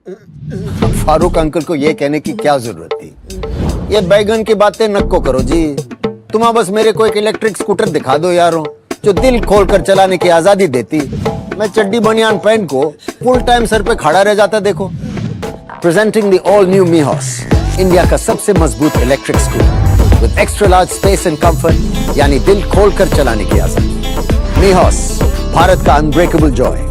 Farooq uncle को ये कहने की क्या जरूरत थी? ये बैगन की बातें नको करो जी। तुम बस मेरे को एक इलेक्ट्रिक स्कूटर दिखा दो यारो, जो दिल खोल कर चलाने की आजादी देती। मैं चड्डी बनियान पहन को फुल टाइम सर पे खड़ा रह जाता। देखो, presenting the all new Mihos, India का सबसे मजबूत electric scooter with extra large space and comfort, यानी दिल खोल कर चलाने की आजादी। मीहॉस, भारत का अनब्रेकेबल जॉय।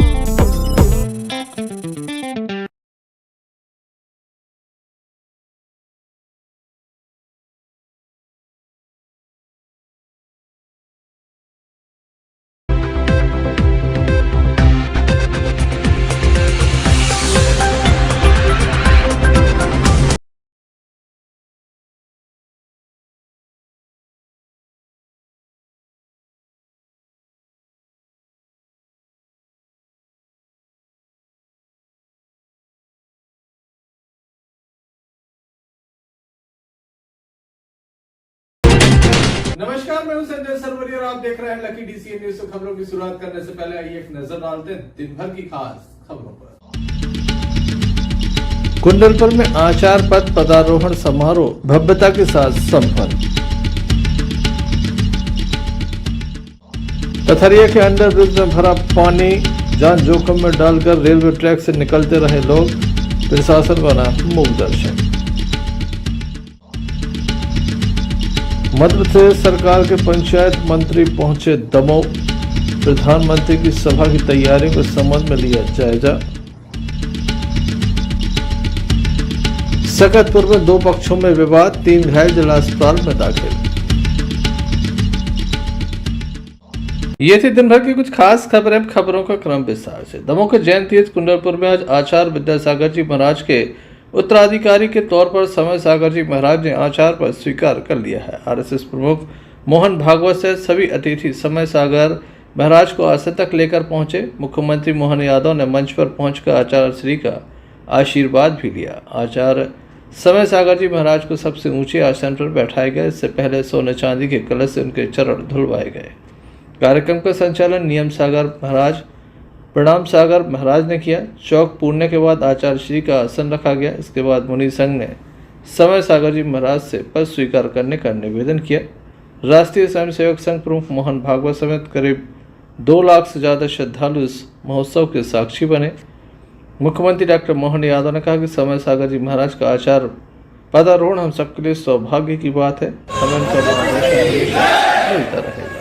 नमस्कार, मैं हूं संजय सरवरी और आप देख रहे हैं लकी डीसीएन न्यूज। तो खबरों की शुरुआत करने से पहले आइए एक नजर डालते हैं दिन भर की खास खबरों पर। कुंडलपुर में आचार पद पदारोहण समारोह भव्यता के साथ संपन्न। पथरिया के अंडरब्रिज में भरा पानी, जान जोखिम में डालकर रेलवे ट्रैक से निकलते रहे लोग, प्रशासन बना मूक दर्शन। मध्य प्रदेश सरकार के पंचायत मंत्री पहुंचे दमोह, प्रधानमंत्री की सभा की तैयारियों के संबंध में लिया जायजा। सकतपुर में दो पक्षों में विवाद, 3 घायल जिला अस्पताल में दाखिल। ये थी दिन भर की कुछ खास खबरें। खबरों का क्रम विस्तार से। दमोह के जैन तीर्थ कुंडलपुर में आज आचार्य विद्यासागर जी महाराज के उत्तराधिकारी के तौर पर समय सागर जी महाराज ने आचार पद स्वीकार कर लिया है। आरएसएस प्रमुख मोहन भागवत से सभी अतिथि समय सागर महाराज को आसन तक लेकर पहुंचे। मुख्यमंत्री मोहन यादव ने मंच पर पहुंचकर आचार्य श्री का आशीर्वाद भी लिया। आचार्य समय सागर जी महाराज को सबसे ऊंचे आसन पर बैठाए गए। इससे पहले सोने चांदी के कलश से उनके चरण धुलवाए गए। कार्यक्रम का संचालन नियम सागर महाराज, प्रणाम सागर महाराज ने किया। चौक पूरने के बाद आचार्य श्री का आसन रखा गया। इसके बाद मुनि संघ ने समय सागर जी महाराज से पद स्वीकार करने का निवेदन किया। राष्ट्रीय स्वयंसेवक संघ प्रमुख मोहन भागवत समेत करीब 2 लाख से ज़्यादा श्रद्धालु इस महोत्सव के साक्षी बने। मुख्यमंत्री डॉक्टर मोहन यादव ने कहा कि समय सागर जी महाराज का आचार्य पदारोहण हम सबके लिए सौभाग्य की बात है। हमें उनका मिलता रहेगा।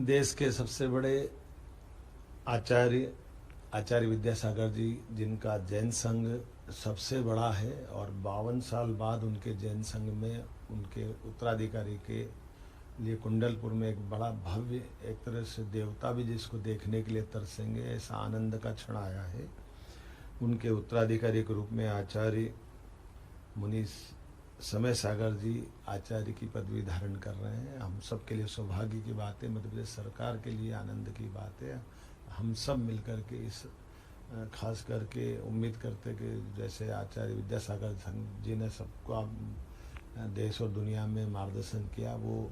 देश के सबसे बड़े आचार्य विद्यासागर जी, जिनका जैन संघ सबसे बड़ा है और 52 साल बाद उनके जैन संघ में उनके उत्तराधिकारी के लिए कुंडलपुर में एक बड़ा भव्य, एक तरह से देवता भी जिसको देखने के लिए तरसेंगे, ऐसा आनंद का क्षण आया है। उनके उत्तराधिकारी के रूप में आचार्य मुनि समय सागर जी आचार्य की पदवी धारण कर रहे हैं। हम सब के लिए सौभाग्य की बात है, मध्य प्रदेश सरकार के लिए आनंद की बात है। हम सब मिलकर के इस खास करके उम्मीद करते कि जैसे आचार्य विद्यासागर जी ने सबको देश और दुनिया में मार्गदर्शन किया, वो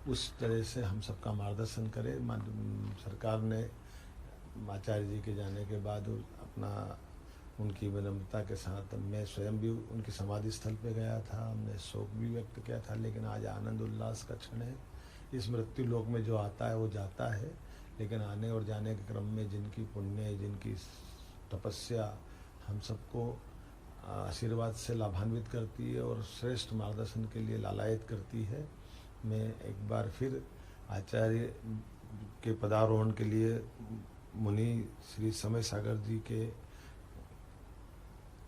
उस तरह से हम सबका मार्गदर्शन करे। सरकार ने आचार्य जी के जाने के बाद अपना उनकी विनम्रता के साथ मैं स्वयं भी उनकी समाधि स्थल पे गया था, हमने शोक भी व्यक्त किया था। लेकिन आज आनंद उल्लास का क्षण है। इस मृत्यु लोक में जो आता है वो जाता है, लेकिन आने और जाने के क्रम में जिनकी पुण्य, जिनकी तपस्या हम सबको आशीर्वाद से लाभान्वित करती है और श्रेष्ठ मार्गदर्शन के लिए लालायित करती है। मैं एक बार फिर आचार्य के पदारोहण के लिए मुनि श्री समय सागर जी के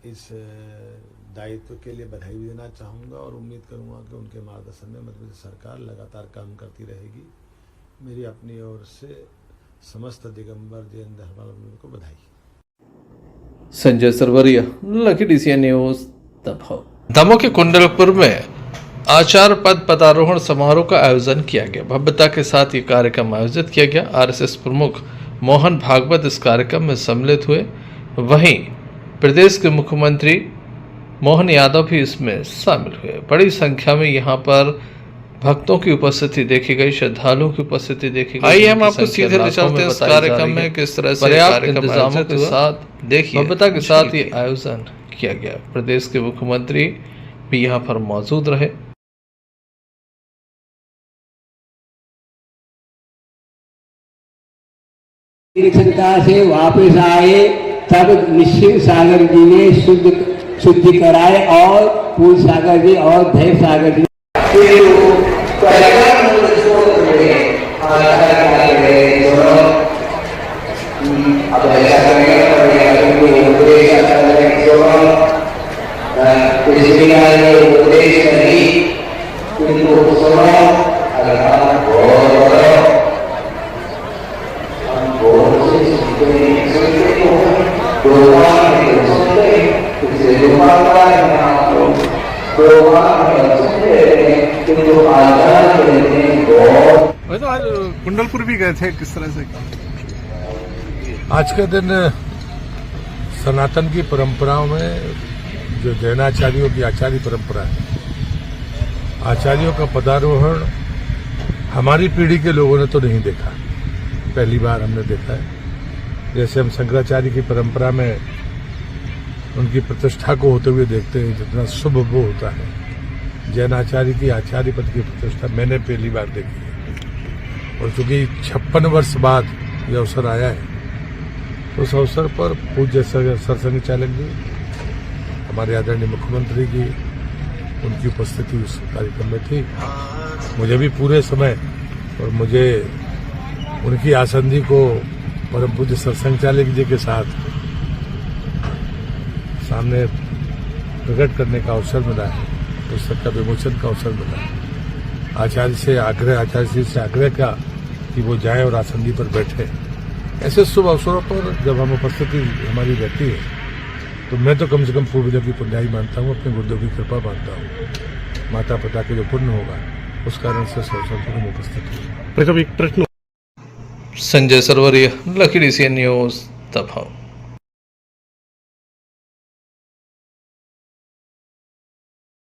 इस दायित्व के लिए बधाई भी देना चाहूँगा और उम्मीद करूँगा कि उनके मार्गदर्शन में मध्य प्रदेश सरकार लगातार काम करती रहेगी। मेरी अपनी ओर से समस्त दिगंबर जैन धर्मावलंबियों को बधाई। Sanjay Sarwaria, Lucky DCN News, Damoh. Damoh के कुंडलपुर में आचार्य पद पदारोहण समारोह का आयोजन किया गया। भव्यता के साथ ये कार्यक्रम आयोजित किया गया। आरएसएस प्रमुख मोहन भागवत इस कार्यक्रम में सम्मिलित हुए। वहीं प्रदेश के मुख्यमंत्री मोहन यादव भी इसमें शामिल हुए। बड़ी संख्या में यहाँ पर भक्तों की उपस्थिति देखी गई, श्रद्धालुओं की उपस्थिति देखी गई। आइए हम आपको सीधे ले चलते हैं इस कार्यक्रम में किस तरह से पर्याप्त इंतजामों के साथ देखिए भव्यता के साथ ये आयोजन किया गया। प्रदेश के मुख्यमंत्री भी यहाँ पर मौजूद रहे। तीर्थता से वापस आए तब निश्चित सागर जी ने शुद्धि कराए और पूर्ण सागर जी और देव सागर जी तो आज कुंडलपुर भी गए थे, किस तरह से? आज के दिन सनातन की परंपराओं में जो जैनाचार्यों की आचार्य परंपरा है, आचार्यों का पदारोहण हमारी पीढ़ी के लोगों ने तो नहीं देखा, पहली बार हमने देखा है। जैसे हम शंकराचार्य की परंपरा में उनकी प्रतिष्ठा को होते हुए देखते हैं, जितना शुभ वो होता है, जैनाचार्य की आचार्य पद की प्रतिष्ठा मैंने पहली बार देखी है। और चूंकि 56 वर्ष बाद यह अवसर आया है, तो उस अवसर पर पूज्य सरसंघ चालक जी, हमारे आदरणीय मुख्यमंत्री की उनकी उपस्थिति उस कार्यक्रम में थी। मुझे भी पूरे समय और मुझे उनकी आसंदी को परम पूज्य सरसंघ चालक जी के साथ सामने प्रकट करने का अवसर मिला है, पुस्तक का विमोचन का अवसर मिला है। आचार्य जी से आग्रह किया कि वो जाए और आसंदी पर बैठे। ऐसे शुभ अवसरों पर जब हम उपस्थिति हमारी रहती है, तो मैं तो कम से कम पूर्वजों की पुण्याई मानता हूँ, अपने गुरुदेव की कृपा मानता हूँ, माता पिता के जो पुण्य होगा उस कारण से अवसर पर हम उपस्थित हुए। एक प्रश्न। Sanjay Sarwaria, Lucky DCN News, Damoh.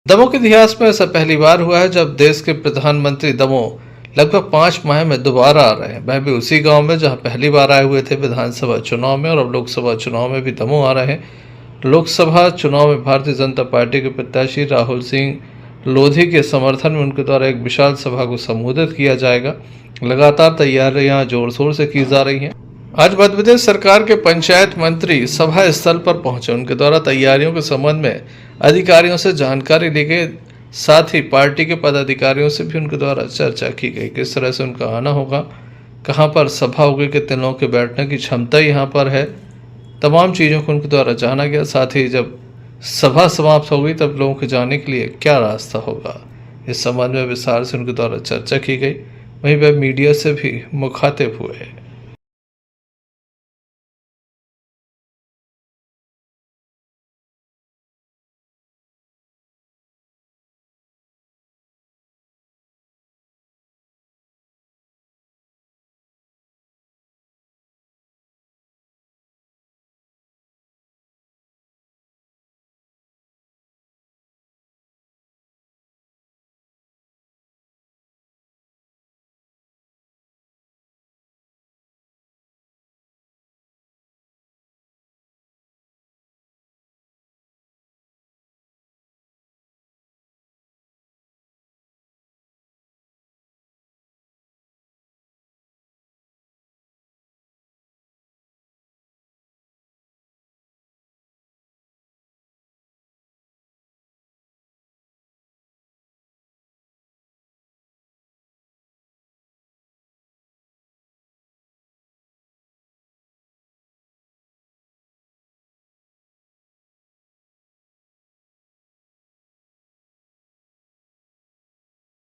Damoh के इतिहास में ऐसा पहली बार हुआ है जब देश के प्रधानमंत्री दमोह लगभग 5 माह में दोबारा आ रहे हैं। वह भी उसी गांव में जहां पहली बार आए हुए थे विधानसभा चुनाव में, और अब लोकसभा चुनाव में भी दमोह आ रहे हैं। लोकसभा चुनाव में भारतीय जनता पार्टी के प्रत्याशी राहुल सिंह लोधी के समर्थन में उनके द्वारा एक विशाल सभा को संबोधित किया जाएगा। लगातार तैयारियां जोर शोर से की जा रही हैं। आज मध्य प्रदेश सरकार के पंचायत मंत्री सभा स्थल पर पहुंचे। उनके द्वारा तैयारियों के संबंध में अधिकारियों से जानकारी ली गई, साथ ही पार्टी के पदाधिकारियों से भी उनके द्वारा चर्चा की गई, किस तरह से उनका आना होगा, कहां पर सभा होगी, कितने लोगों के बैठने की क्षमता यहाँ पर है, तमाम चीज़ों को उनके द्वारा जाना गया। साथ ही जब सभा समाप्त हो गई तब लोगों के जाने के लिए क्या रास्ता होगा, इस संबंध में विस्तार से उनके द्वारा चर्चा की गई। वहीं वह मीडिया से भी मुखातिब हुए।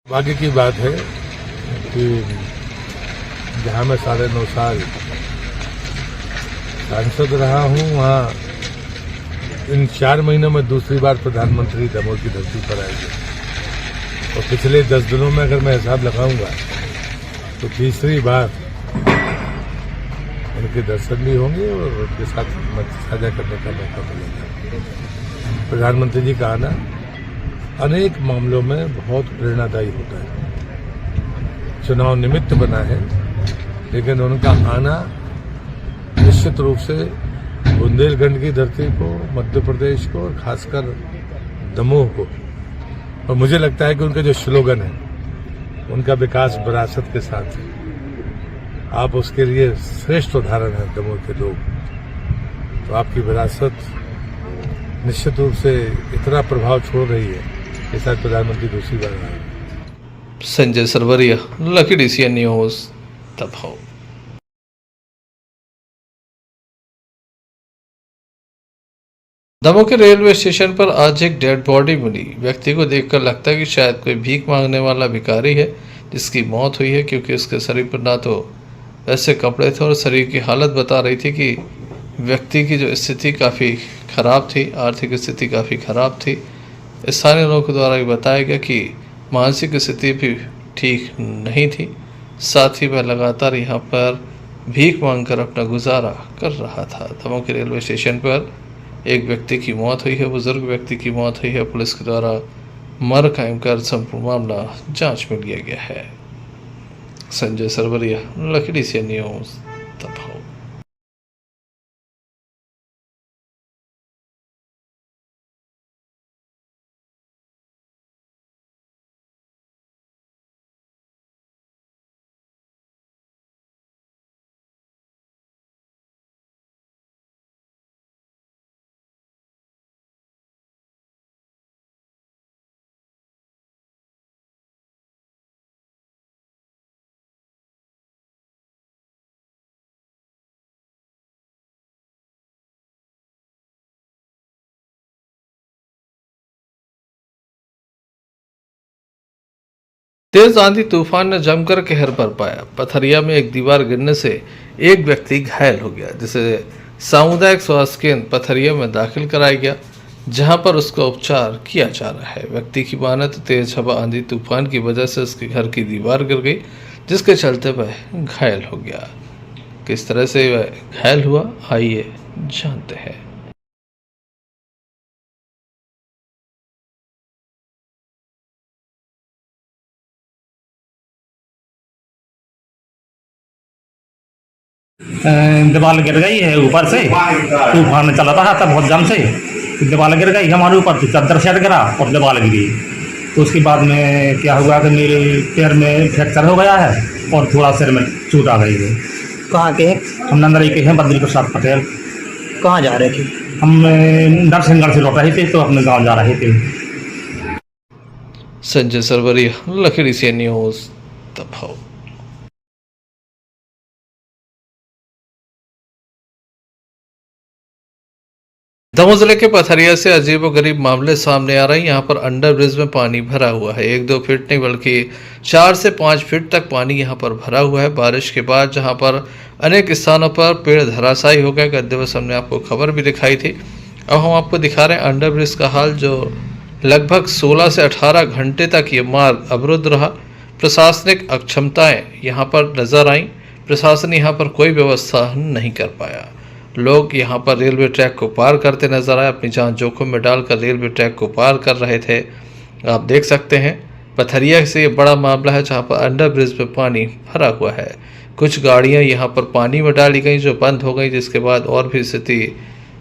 भाग्य की बात है कि जहाँ मैं 9.5 साल सांसद रहा हूँ, वहाँ इन 4 महीनों में दूसरी बार प्रधानमंत्री दमोह की धरती पर आएंगे और पिछले 10 दिनों में अगर मैं हिसाब लगाऊंगा तो तीसरी बार उनके दर्शन भी होंगे और उनके साथ मत साझा करने का मौका मिलेगा। प्रधानमंत्री जी का आना अनेक मामलों में बहुत प्रेरणादायी होता है। चुनाव निमित्त बना है, लेकिन उनका आना निश्चित रूप से बुंदेलखंड की धरती को, मध्य प्रदेश को और खासकर दमोह को, और मुझे लगता है कि उनका जो स्लोगन है, उनका विकास विरासत के साथ है, आप उसके लिए श्रेष्ठ उदाहरण हैं दमोह के लोग। तो आपकी विरासत निश्चित रूप से इतना प्रभाव छोड़ रही है कि शायद प्रधानमंत्री दूसरी बार आए। Sanjay Sarwaria, lucky DCN news, Damoh. Damoh के रेलवे स्टेशन पर आज एक डेड बॉडी मिली। व्यक्ति को देखकर लगता है कि शायद कोई भीख मांगने वाला भिखारी है जिसकी मौत हुई है, क्योंकि उसके शरीर पर ना तो ऐसे कपड़े थे और शरीर की हालत बता रही थी कि व्यक्ति की जो स्थिति काफ़ी खराब थी, आर्थिक स्थिति काफ़ी खराब थी। स्थानीय लोगों द्वारा ये बताया गया कि मानसिक स्थिति भी ठीक नहीं थी, साथ ही वह लगातार यहाँ पर भीख मांगकर अपना गुजारा कर रहा था। दमोह के रेलवे स्टेशन पर एक व्यक्ति की मौत हुई है, बुजुर्ग व्यक्ति की मौत हुई है। पुलिस के द्वारा मर कायम कर संपूर्ण मामला जांच में लिया गया है। Sanjay Sarwaria, lucky DCN news, Damoh. तेज आंधी तूफान ने जमकर कहर बरपाया। पथरिया में एक दीवार गिरने से एक व्यक्ति घायल हो गया, जिसे सामुदायिक स्वास्थ्य केंद्र पथरिया में दाखिल कराया गया, जहां पर उसका उपचार किया जा रहा है। व्यक्ति की माने तो तेज हवा आंधी तूफान की वजह से उसके घर की दीवार गिर गई, जिसके चलते वह घायल हो गया। किस तरह से वह घायल हुआ, आइए जानते हैं। दीवार गिर गई है ऊपर से, तूफान चला था तब बहुत जम से, दीवार गिर गई हमारे ऊपर, तो चादर सेट गिरा और दीवार गिरी। तो उसके बाद में क्या हुआ कि मेरे पैर में फ्रैक्चर हो गया है और थोड़ा सिर में चोट आ गई है। कहाँ के हैं? हम नंदरी के हैं, बद्री प्रसाद पटेल। कहाँ जा रहे थे? हम नरसिंहगढ़ से लौट रहे थे, तो अपने गाँव जा रहे थे। Sanjay Sarwaria, lucky DCN news, Damoh. Damoh जिले के पथरिया से अजीबोगरीब मामले सामने आ रहे हैं। यहाँ पर अंडर ब्रिज में पानी भरा हुआ है। 1-2 फीट नहीं बल्कि 4 से 5 फीट तक पानी यहाँ पर भरा हुआ है। बारिश के बाद जहाँ पर अनेक स्थानों पर पेड़ धराशायी हो गए। गद्दे बस हमने आपको खबर भी दिखाई थी। अब हम आपको दिखा रहे हैं अंडर ब्रिज का हाल, जो लगभग 16 से 18 घंटे तक ये मार्ग अवरुद्ध रहा। प्रशासनिक अक्षमताएं यहाँ पर नजर आईं। प्रशासन यहाँ पर कोई व्यवस्था नहीं कर पाया। लोग यहाँ पर रेलवे ट्रैक को पार करते नजर आए, अपनी जान जोखिम में डालकर रेलवे ट्रैक को पार कर रहे थे। आप देख सकते हैं पथरिया से ये बड़ा मामला है, जहाँ पर अंडर ब्रिज पे पानी भरा हुआ है। कुछ गाड़ियाँ यहाँ पर पानी में डाली गई जो बंद हो गई, जिसके बाद और भी स्थिति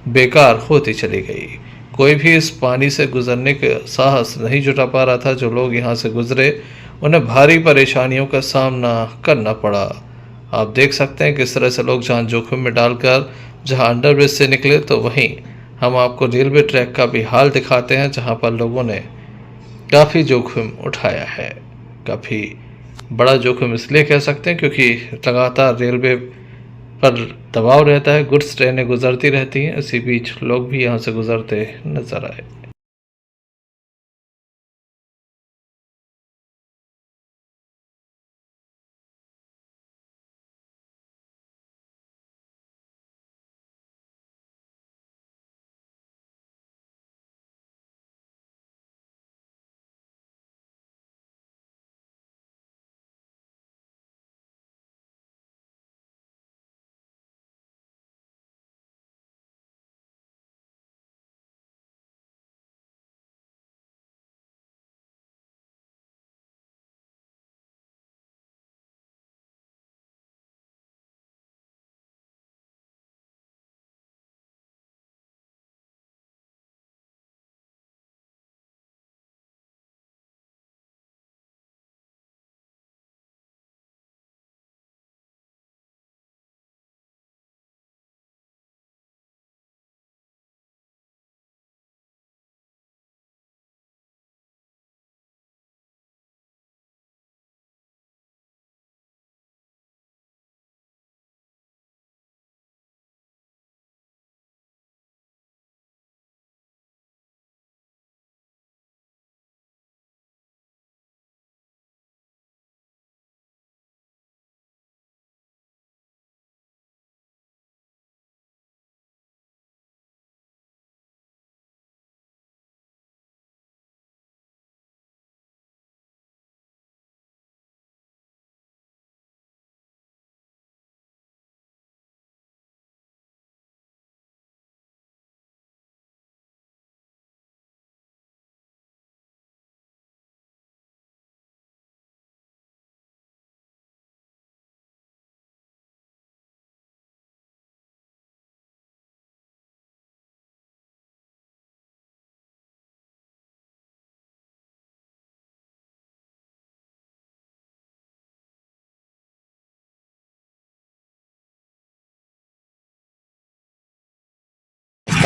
बेकार होती चली गई। कोई भी इस पानी से गुजरने के साहस नहीं जुटा पा रहा था। जो लोग यहाँ से गुजरे उन्हें भारी परेशानियों का सामना करना पड़ा। आप देख सकते हैं किस तरह से लोग जान जोखिम में डालकर जहां अंडर ब्रिज से निकले, तो वहीं हम आपको रेलवे ट्रैक का भी हाल दिखाते हैं, जहां पर लोगों ने काफ़ी जोखिम उठाया है। काफ़ी बड़ा जोखिम इसलिए कह सकते हैं क्योंकि लगातार रेलवे पर दबाव रहता है, गुड्स ट्रेनें गुजरती रहती हैं, इसी बीच लोग भी यहाँ से गुजरते नजर आए।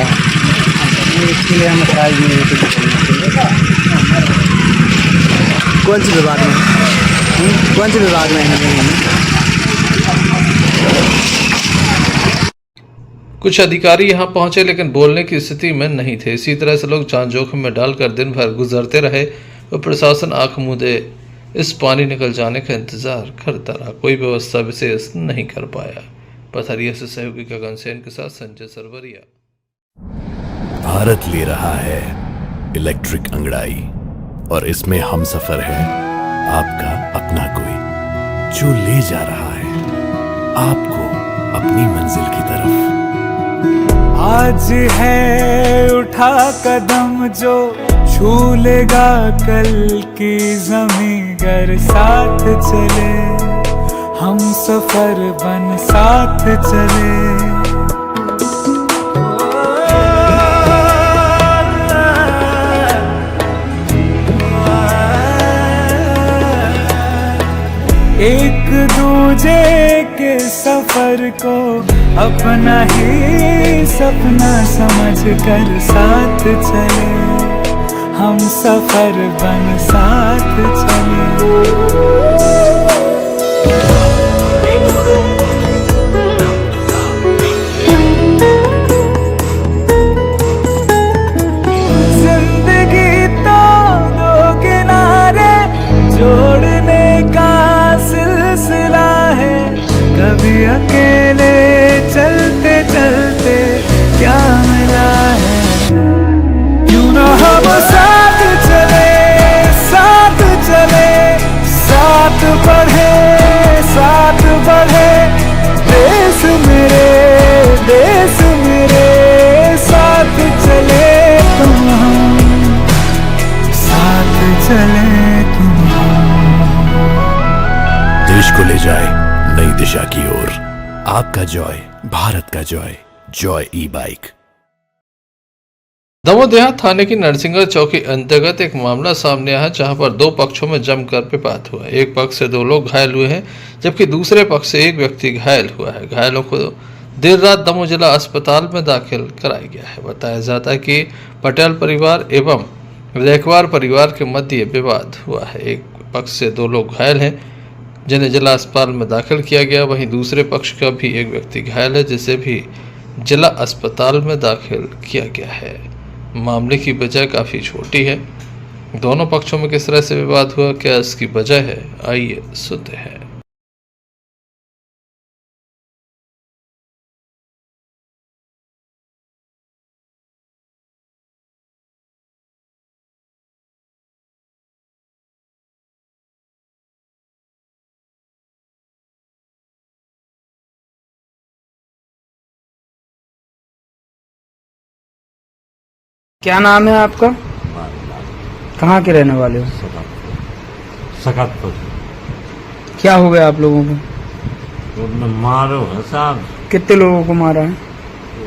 आता है, इसके लिए हम प्राइज नहीं देते। कौन से विभाग में? कौन से विभाग में है? कुछ अधिकारी यहां पहुंचे लेकिन बोलने की स्थिति में नहीं थे। इसी तरह से लोग जान जोखिम में डालकर दिन भर गुजरते रहे और प्रशासन आंख मूंदे इस पानी निकल जाने का इंतजार करता रहा। कोई व्यवस्था विशेष नहीं कर पाया। पथरिया से सहयोगी गगन सेन के साथ संजय सरवरिया। भारत ले रहा है इलेक्ट्रिक अंगड़ाई और इसमें हम सफर है आपका अपना कोई, जो ले जा रहा है आपको अपनी मंजिल की तरफ। आज है उठा कदम जो छू लेगा कल की ज़मीं, गर साथ चले हम सफर बन साथ चले। एक दूजे के सफर को अपना ही सपना समझ कर साथ चले, हम सफर बन साथ चले। जिंदगी तो दो किनारे जोड़ने का सिलसिला है, कभी अकेले चलते चलते क्या मिला है। क्यों ना हम साथ चले साथ चले, साथ बढ़े साथ बढ़े, देश मेरे साथ चले तुम हम, साथ चले तुम हम। देश को ले जाए नई दिशा की ओर, आपका जॉय, भारत का जॉय, जॉय ई बाइक। दमोह थाने की नरसिंगगढ़ चौकी अंतर्गत एक मामला सामने आया जहां पर दो पक्षों में जमकर विवाद हुआ। एक पक्ष से 2 लोग घायल हुए हैं जबकि दूसरे पक्ष से एक व्यक्ति घायल हुआ है। घायलों को देर रात दमोह जिला अस्पताल में दाखिल कराया गया है। बताया जाता है कि पटेल परिवार एवं रेखवार परिवार के मध्य विवाद हुआ है। एक पक्ष से 2 लोग घायल हैं जिन्हें जिला अस्पताल में दाखिल किया गया, वहीं दूसरे पक्ष का भी एक व्यक्ति घायल है जिसे भी जिला अस्पताल में दाखिल किया गया है। मामले की वजह काफ़ी छोटी है। दोनों पक्षों में किस तरह से विवाद हुआ, क्या इसकी वजह है, आइए सुनते हैं। क्या नाम है आपका? कहाँ के रहने वाले हो? सकतपुर। क्या हो गया आप लोगों को? मारो है साहब। कितने लोगों को मारा है?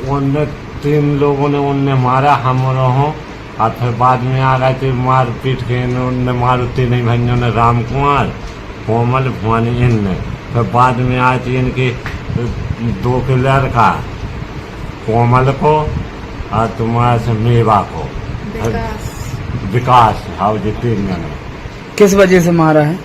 उनने 3 लोगों ने उनने मारा, हम रहो और फिर बाद में आ गए थे मार पीट के उनने मारो 3 भाइयों ने, राम कुमार, कोमल, भवानी, इनने। फिर बाद में आए थे इनके 2 के लड़का, कोमल को और तुम्हारे से मेवा को, विकास। हाँ जी 3 जने। किस वजह से मारा है?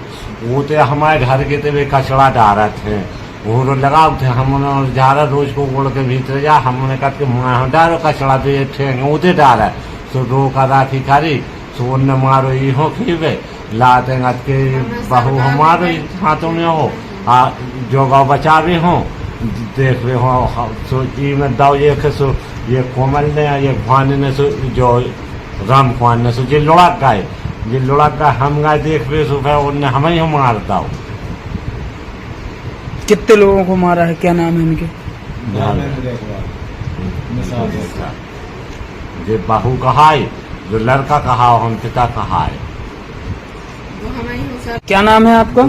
वो तो हमारे घर के थे, वे कचड़ा डाला थे, वो लगाव थे। हमने जा रहा रोज को गोड़ के भीतर जा, हमने कहा कि डालो कचड़ा तो ये ठेंगे उधे डाला, तो रोका राखी करी, तो उनने मारो ये हो खीबे लाते के बहू हमारे हाथों में हो, जो गाँव बचा भी हो देख रहे हो। सो में दाव ये कोमल ने, ये भवानी ने, जो राम कुमार ने, ये लुढ़क गए, ये लुढ़क गए, हम गए देख रहे सुबह, उनने हमें ही मार दाओ। कितने लोगों को मारा है, क्या नाम है इनके? जो बहू कहा है, जो लड़का कहा, हम पिता कहा है। क्या नाम है आपका?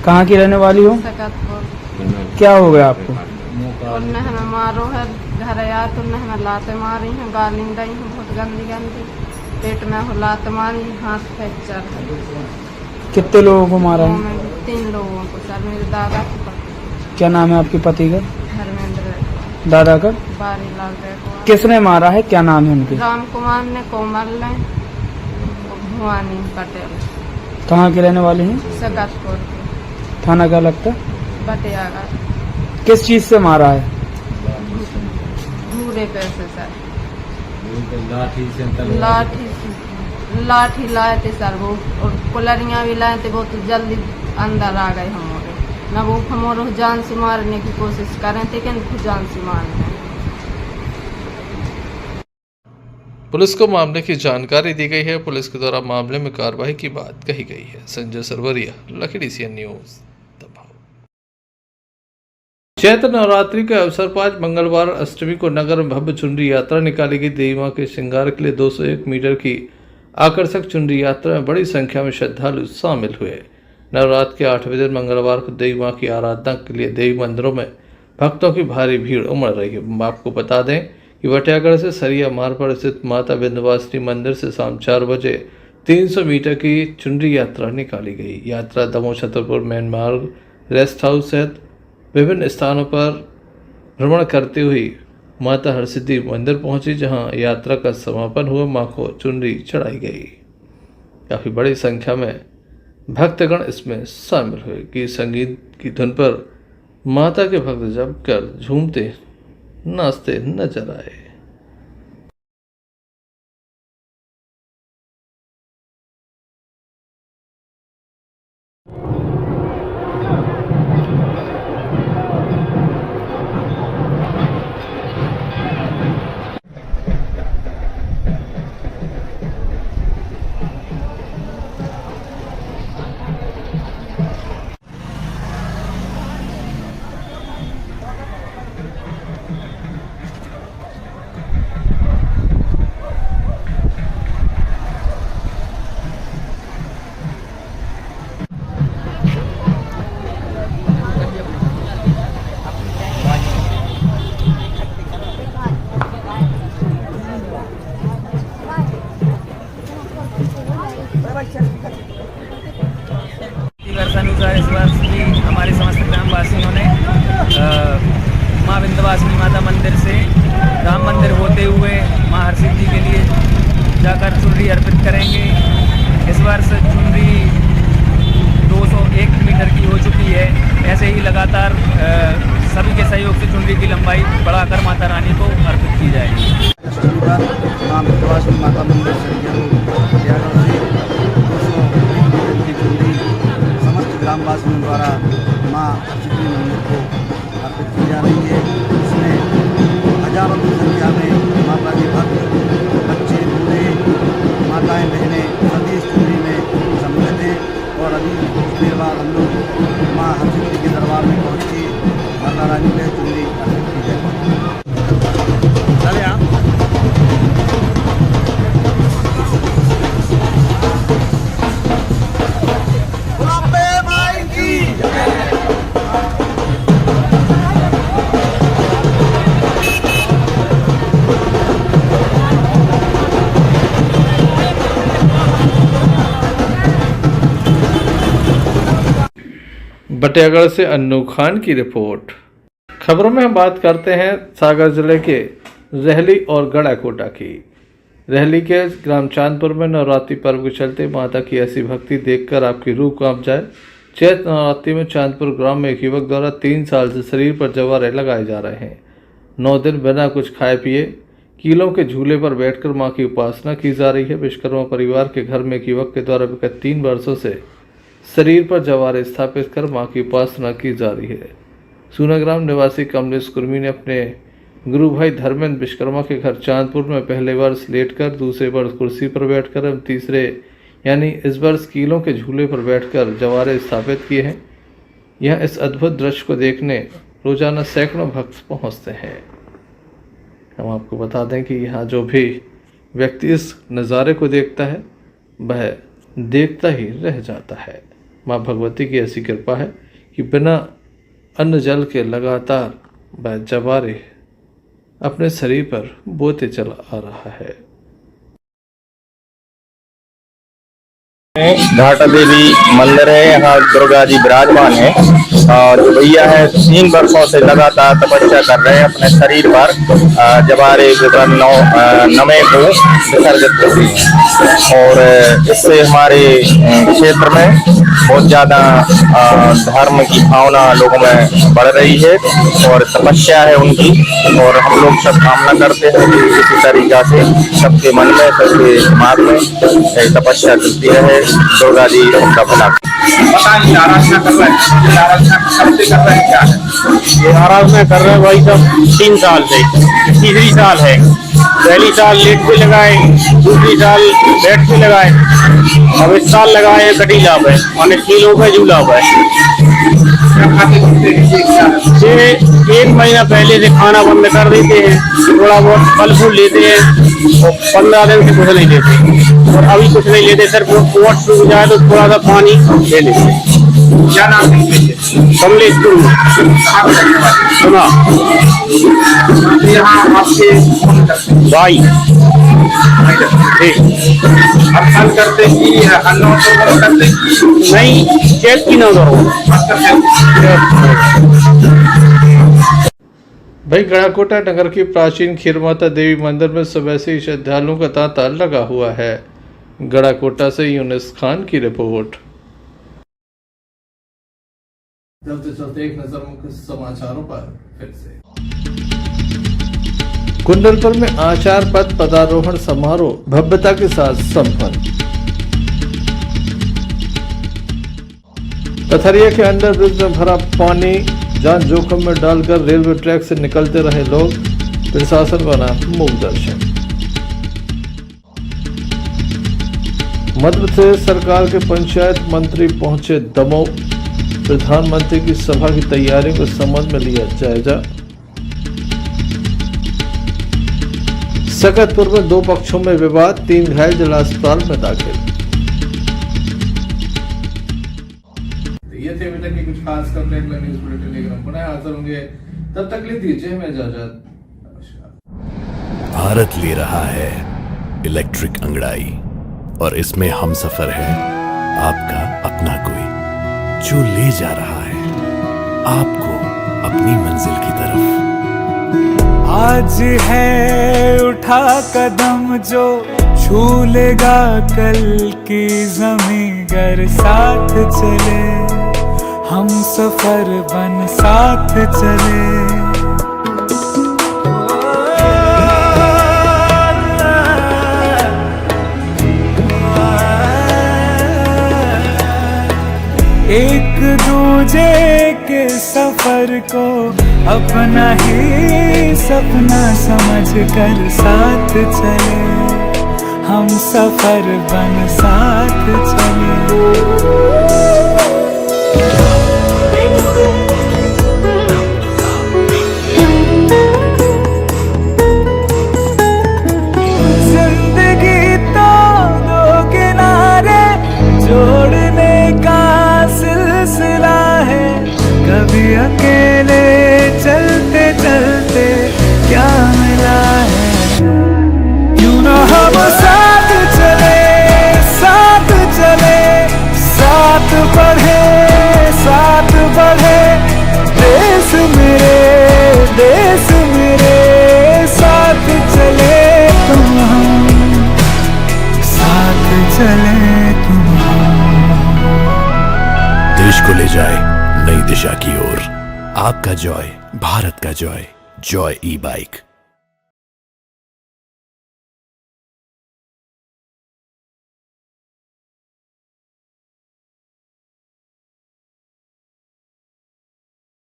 कहाँ की रहने वाली हो? क्या हो गया आपको? उनने हमें मारो है, घर आया तो उनने हमें लाते मारी हैं, गाली दी हैं बहुत गंदी गंदी, पेट में हो लात मारी, हाथ फ्रैक्चर है। कितने लोगों को मारा है? 3 लोगों को सर, मेरे दादा के पति। क्या नाम है आपके पति का? धर्मेंद्र। दादा का बारी लाल गायकवाड़। किसने मारा है, क्या नाम है उनके? राम कुमार ने, कोमल ने, भुवानी पटेल। कहाँ के रहने वाले हैं? सकतपुर के। थाना क्या लगता? बटियागढ़। किस चीज से मारा है? भूरे पैसे सर। लाठी लाए थे सर वो, और कुलरियाँ भी लाए थे। बहुत जल्दी अंदर आ गए हमारे, न वो हमारे जान से मारने की कोशिश कर रहे थे कि जान से मार रहे हैं। पुलिस को मामले की जानकारी दी गई है। पुलिस के द्वारा मामले में कार्रवाई की बात कही गई है। संजय सरवरिया, लखड़ी सीएन न्यूज, दबाव। चैत्र नवरात्रि के अवसर पर आज मंगलवार अष्टमी को नगर में भव्य चुनरी यात्रा निकाली गई। देवी मां के श्रृंगार के लिए 201 मीटर की आकर्षक चुनरी यात्रा में बड़ी संख्या में श्रद्धालु शामिल हुए। नवरात्र के 8वें दिन मंगलवार को देवी मां की आराधना के लिए देवी मंदिरों में भक्तों की भारी भीड़ उमड़ रही है। आपको बता दें कि बटियागढ़ से सरिया मार्ग पर स्थित माता विंध्यवासिनी मंदिर से शाम 4 बजे 300 मीटर की चुनरी यात्रा निकाली गई। यात्रा दमोह छतरपुर मेन मार्ग, रेस्ट हाउस सहित विभिन्न स्थानों पर भ्रमण करते हुए माता हरसिद्धि मंदिर पहुंची, जहां यात्रा का समापन हुआ। मां को चुनरी चढ़ाई गई। काफी बड़ी संख्या में भक्तगण इसमें शामिल हुए कि संगीत की धुन पर माता के भक्त जमकर झूमते नाचते नजर आए। वर्षानुसार इस वर्ष भी हमारे समस्त ग्रामवासियों ने माँ विंध्यवासिनी माता मंदिर से राम मंदिर होते हुए माँ हरसिद्धि के लिए जाकर चुनरी अर्पित करेंगे। इस वर्ष चुनरी 201 मीटर की हो चुकी है। ऐसे ही लगातार सभी के सहयोग से चुनरी की लंबाई बढ़ाकर माता रानी को अर्पित की जाएगी। माँ विंध्यवासिनी माता मंदिर समस्त ग्रामवासियों द्वारा माँ हरसिद्धि मंदिर को अर्पित की जा रही है। इसमें हजारों की संख्या में माता के भक्त, बच्चे, बूढ़े, माताएं, बहनें सभी इस चुनरी में सम्मिलित हैं। और अभी कुछ देर बाद हम लोग माँ हरसिद्धि के दरबार में पहुँच के माता रानी को चुनरी अर्पित की जाएगी। बटियागढ़ से अन्नू खान की रिपोर्ट। खबरों में हम बात करते हैं सागर जिले के रहली और गड़ाकोटा की। रहली के ग्राम चांदपुर में नवरात्रि पर्व के चलते माता की ऐसी भक्ति देखकर आपकी रूह कांप जाए। चैत्र नवरात्रि में चांदपुर ग्राम में एक युवक द्वारा 3 साल से शरीर पर जवारे लगाए जा रहे हैं। 9 दिन बिना कुछ खाए पिए कीलों के झूले पर बैठकर मां की उपासना की जा रही है। विश्वकर्मा परिवार के घर में एक युवक के द्वारा विगत 3 वर्षों से शरीर पर जवारे स्थापित कर मां की उपासना की जा रही है। सूनाग्राम निवासी कमलेश कुर्मी ने अपने गुरु भाई धर्मेंद्र विश्वकर्मा के घर चांदपुर में पहले वर्ष लेटकर, दूसरे वर्ष कुर्सी पर बैठकर एवं तीसरे यानी इस वर्ष कीलों के झूले पर बैठकर जवारे स्थापित किए हैं। यह इस अद्भुत दृश्य को देखने रोजाना सैकड़ों भक्त पहुंचते हैं। हम आपको बता दें कि यहाँ जो भी व्यक्ति इस नज़ारे को देखता है वह देखता ही रह जाता है। माँ भगवती की ऐसी कृपा है कि बिना अन्न जल के लगातार वह जवारे अपने शरीर पर बोते चला आ रहा है। घाटा देवी मंदिर है, यहाँ दुर्गा जी विराजमान है और जो भैया है 3 वर्षों से लगातार तपस्या कर रहे हैं अपने शरीर पर जवारे नमे को विसर्जित करती हैं और इससे हमारे क्षेत्र में बहुत ज्यादा धर्म की भावना लोगों में बढ़ रही है और तपस्या है उनकी और हम लोग सब कामना करते हैं कि इसी तरीका से सबके मन में सबके दिमाग में तपस्या चलती रहे, दुर्गा जी उनका भला। आराधना कर रहे हैं, आराधना कब से कर रहे हैं, क्या है ये आराधना कर रहे हैं भाई साहब 3 साल से, तीसरी साल है। पहली साल लेट पे लगाए, दूसरी साल बैठ पे लगाए, अब इस साल लगाए कटीला पे और कीलों पे झूला पे। ये 1 महीना पहले से खाना बंद कर देते हैं, थोड़ा बहुत फल फूल लेते हैं और 15 दिन से कुछ नहीं लेते और अभी कुछ नहीं लेते, सिर्फ पोट सूख जाए तो थोड़ा सा पानी ले लेते हैं। क्या नाम है? कमलेश सुना यहाँ आपके भाई हल करते कि करते नहीं, चेक की ना करो भाई गड़ाकोटा नगर की प्राचीन खीरमाता देवी मंदिर में सुबह से ही श्रद्धालुओं का तांता लगा हुआ है। गड़ाकोटा से यूनुस खान की रिपोर्ट। चलते एक नजर मुख्य समाचारों पर फिर से। कुंडलपुर में आचार पद पदारोहण समारोह भव्यता के साथ संपन्न। पथरिया के अंडरब्रिज में भरा पानी, जान जोखिम में डालकर रेलवे ट्रैक से निकलते रहे लोग, प्रशासन बना मूक दर्शन। मध्य प्रदेश सरकार के पंचायत मंत्री पहुंचे दमोह, प्रधानमंत्री की सभा की तैयारियों के संबंध में लिया जायजा। सकतपुर में 2 पक्षों में विवाद, 3 घायल जिला अस्पताल में दाखिल। ये थे अभी तक की कुछ खास खबरें न्यूज़ बुलेटिन लेकर हम पुनः हाजिर होंगे, तब तक ले दीजिए हमें इजाजत। नमस्कार। भारत ले रहा है इलेक्ट्रिक अंगड़ाई और इसमें हम सफर है आपका अपना कोई, जो ले जा रहा है आपको अपनी मंजिल की तरफ। आज है उठा कदम जो छू लेगा कल की ज़मीं, गर साथ चले हम सफर बन साथ चले। एक दूजे के सफर को अपना ही सपना समझ कर साथ चले, हम सफर बन साथ चले। जिंदगी तो 2 किनारे जोड़ने का सिलसिला है, कभी अकेले चलते चलते क्या मिला है। क्यों ना हम साथ चले, साथ चले, साथ बढ़े, साथ बढ़े। देश मेरे साथ चले तुम हम, साथ चले तुम हम। देश को ले जाए नई दिशा की ओर, आपका जॉय, भारत का जॉय, जॉय ई-बाइक।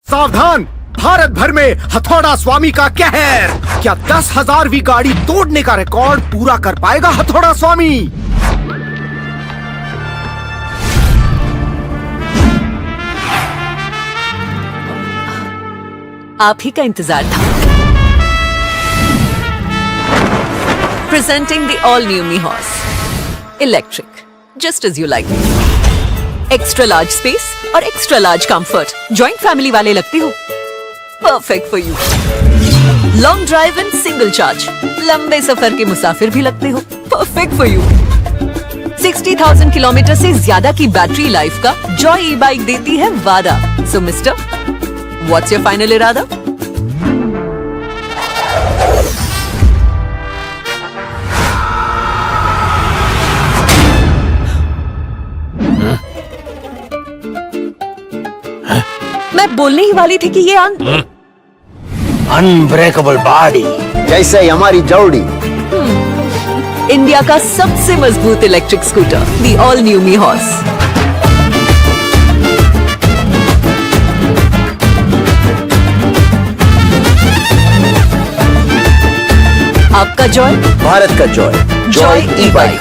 सावधान, भारत भर में हथौड़ा स्वामी का कहर। क्या 10,000वीं गाड़ी तोड़ने का रिकॉर्ड पूरा कर पाएगा हथौड़ा स्वामी? आप ही का इंतजार था। Presenting the all new Mihos electric, just as you like. Extra large space और extra large comfort, joint family वाले लगते हो, perfect for you. Long drive and single charge, लंबे सफर के मुसाफिर भी लगते हो, परफेक्ट फॉर यू। 60,000 किलोमीटर से ज्यादा की बैटरी लाइफ का जॉय ई बाइक देती है वादा। सो मिस्टर, व्हाट्स योर फाइनल इरादा? मैं बोलने ही वाली थी कि ये अनब्रेकेबल बॉडी जैसे ही हमारी जोड़ी। इंडिया का सबसे मजबूत electric scooter, the all new me horse. आपका जॉय, भारत का जॉय, जॉय ई बाइक।